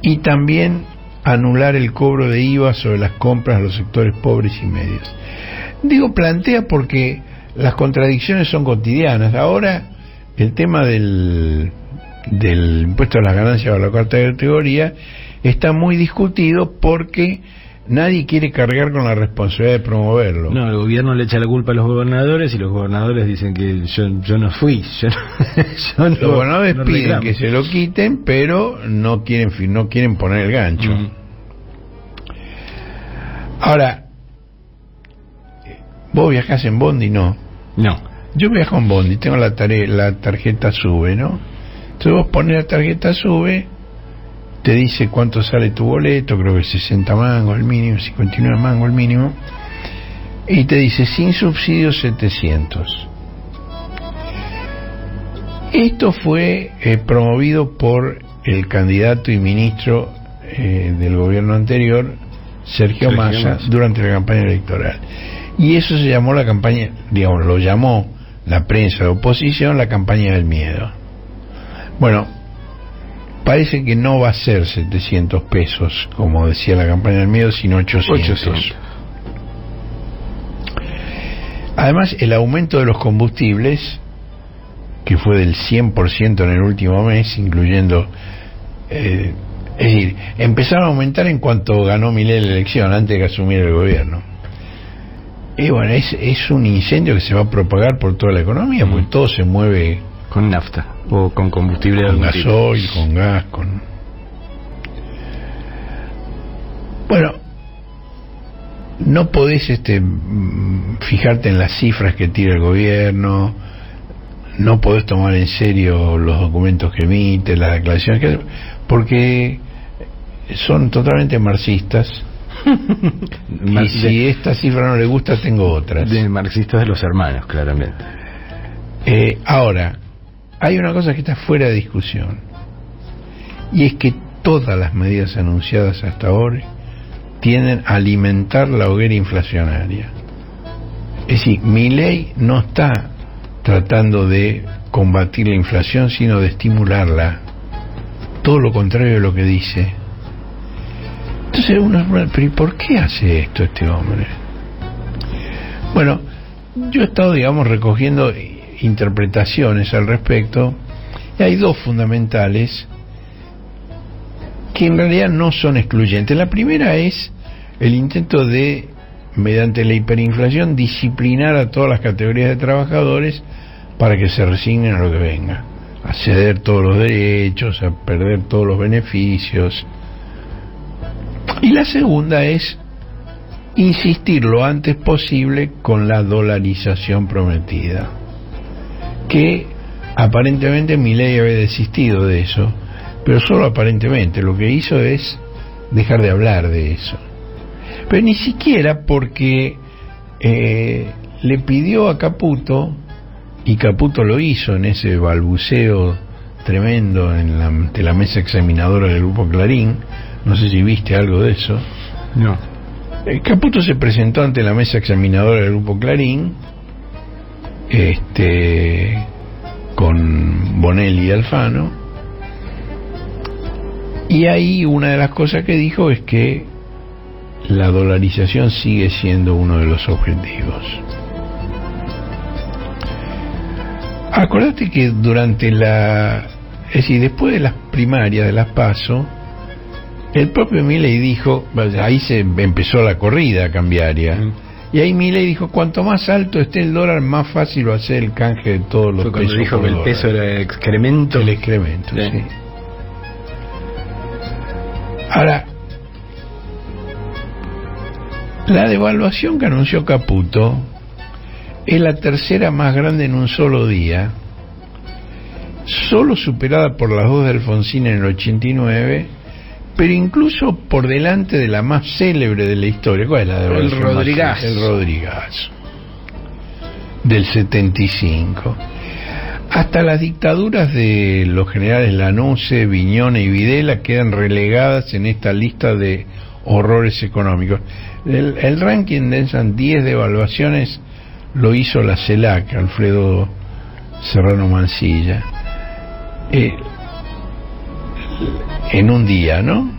[SPEAKER 2] y también anular el cobro de IVA sobre las compras a los sectores pobres y medios. Digo plantea porque las contradicciones son cotidianas. Ahora el tema del impuesto a las ganancias para la cuarta categoría está muy discutido porque nadie quiere cargar con la responsabilidad de promoverlo.
[SPEAKER 1] No, el gobierno le echa la culpa a los gobernadores y los gobernadores dicen que yo no fui.
[SPEAKER 2] Los gobernadores piden que se lo quiten, pero no quieren poner el gancho. Ahora, ¿vos viajás en Bondi? No. Yo viajo en Bondi, tengo la tarjeta SUBE, ¿no? Entonces vos pones la tarjeta SUBE, te dice cuánto sale tu boleto, creo que 60 mangos el mínimo, 59 mangos el mínimo, y te dice sin subsidio 700. Esto fue promovido por el candidato y ministro del gobierno anterior, Sergio Massa, durante la campaña electoral. Y eso se llamó la campaña, digamos, lo llamó la prensa de oposición la campaña del miedo. Bueno, parece que no va a ser 700 pesos, como decía la campaña del miedo, sino 800. Además, el aumento de los combustibles, que fue del 100% en el último mes, incluyendo... es decir, empezaron a aumentar en cuanto ganó Milei la elección, antes de que asumiera el gobierno. Y bueno, es un incendio que se va a propagar por toda la economía, porque todo se mueve...
[SPEAKER 1] Con nafta o con combustible,
[SPEAKER 2] con gasoil, con gas, Bueno, no podés fijarte en las cifras que tira el gobierno, no podés tomar en serio los documentos que emite, las declaraciones que hace, porque son totalmente marxistas. Y si esta cifra no le gusta, tengo otras.
[SPEAKER 1] De marxistas de los hermanos, claramente.
[SPEAKER 2] Ahora, hay una cosa que está fuera de discusión, y es que todas las medidas anunciadas hasta ahora tienden a alimentar la hoguera inflacionaria. Es decir, Milei no está tratando de combatir la inflación, sino de estimularla. Todo lo contrario de lo que dice. Entonces pero ¿y por qué hace esto este hombre? Bueno, yo he estado, digamos, recogiendo interpretaciones al respecto, y hay dos fundamentales que en realidad no son excluyentes. La primera es el intento de, mediante la hiperinflación, disciplinar a todas las categorías de trabajadores para que se resignen a lo que venga, a ceder todos los derechos, a perder todos los beneficios. Y la segunda es insistir lo antes posible con la dolarización prometida, que aparentemente Milei había desistido de eso, pero solo aparentemente. Lo que hizo es dejar de hablar de eso, pero ni siquiera, porque le pidió a Caputo, y Caputo lo hizo en ese balbuceo tremendo ante la mesa examinadora del Grupo Clarín. No sé si viste algo de eso.
[SPEAKER 1] No.
[SPEAKER 2] Caputo se presentó ante la mesa examinadora del Grupo Clarín, con Bonelli y Alfano, y ahí una de las cosas que dijo es que la dolarización sigue siendo uno de los objetivos. Acordate que durante es decir, después de las primarias, de las PASO, el propio Milei dijo, ahí se empezó la corrida cambiaria, y ahí Milei dijo, cuanto más alto esté el dólar, más fácil va a ser el canje de todos los pesos.
[SPEAKER 1] Cuando dijo que el peso era el excremento.
[SPEAKER 2] El excremento, sí. Ahora, la devaluación que anunció Caputo es la tercera más grande en un solo día, solo superada por las dos de Alfonsín en el 89, pero incluso por delante de la más célebre de la historia. ¿Cuál es la devaluación?
[SPEAKER 1] El Rodrigazo.
[SPEAKER 2] El Rodrigazo, del 75. Hasta las dictaduras de los generales Lanusse, Viñone y Videla quedan relegadas en esta lista de horrores económicos. El ranking de esas 10 devaluaciones lo hizo la CELAC, Alfredo Serrano Mansilla, en un día, ¿no?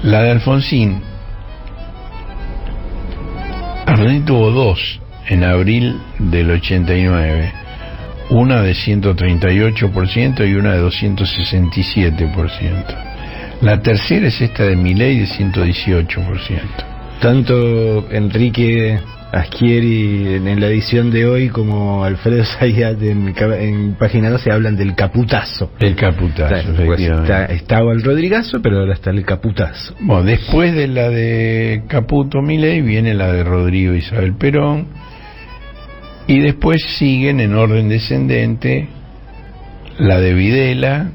[SPEAKER 2] La de Alfonsín tuvo dos en abril del 89, una de 138% y una de 267%. La tercera es esta de Milei, de 118%.
[SPEAKER 1] Tanto Enrique Aschieri en la edición de hoy como Alfredo Zayat en página 12 hablan del caputazo.
[SPEAKER 2] El caputazo,
[SPEAKER 1] pues estaba el Rodrigazo, pero ahora está el caputazo.
[SPEAKER 2] Bueno, después de la de Caputo Milei viene la de Rodrigo Isabel Perón, y después siguen en orden descendente la de Videla,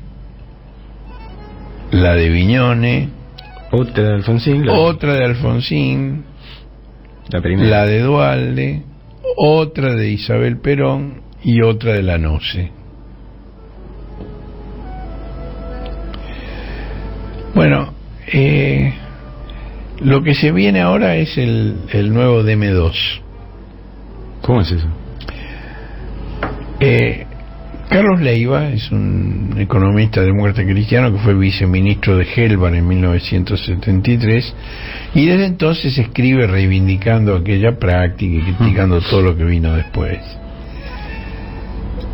[SPEAKER 2] la de Viñone,
[SPEAKER 1] otra de Alfonsín, la primera,
[SPEAKER 2] la de Duhalde, otra de Isabel Perón y otra de Lanusse. Bueno, lo que se viene ahora es el nuevo DM2.
[SPEAKER 1] ¿Cómo es eso?
[SPEAKER 2] Carlos Leiva es un economista demócrata cristiano que fue viceministro de Helvar en 1973, y desde entonces escribe reivindicando aquella práctica y criticando todo lo que vino después.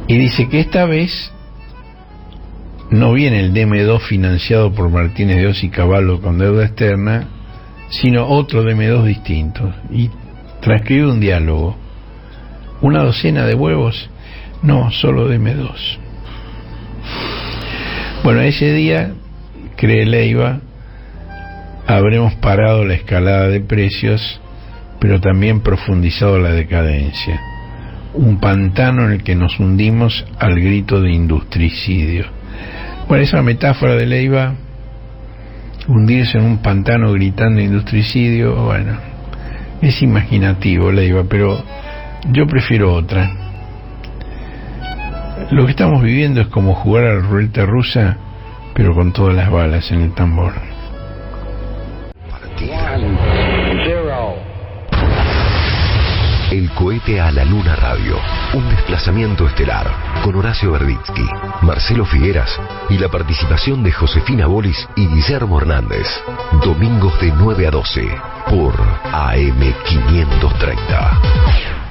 [SPEAKER 2] Y dice que esta vez no viene el DM2 financiado por Martínez de Oz y Cavallo con deuda externa, sino otro DM2 distinto, y transcribe un diálogo. ¿Una docena de huevos? No, solo DM2. Bueno, ese día, cree Leiva, habremos parado la escalada de precios, pero también profundizado la decadencia. Un pantano en el que nos hundimos al grito de industricidio. Bueno, esa metáfora de Leiva, hundirse en un pantano gritando industricidio, bueno, es imaginativo, Leiva, pero yo prefiero otra. Lo que estamos viviendo es como jugar a la ruleta rusa, pero con todas las balas en el tambor.
[SPEAKER 3] El cohete a la luna radio, un desplazamiento estelar, con Horacio Verditsky, Marcelo Figueras y la participación de Josefina Bolis y Guillermo Hernández. Domingos de 9 a 12 por AM 530.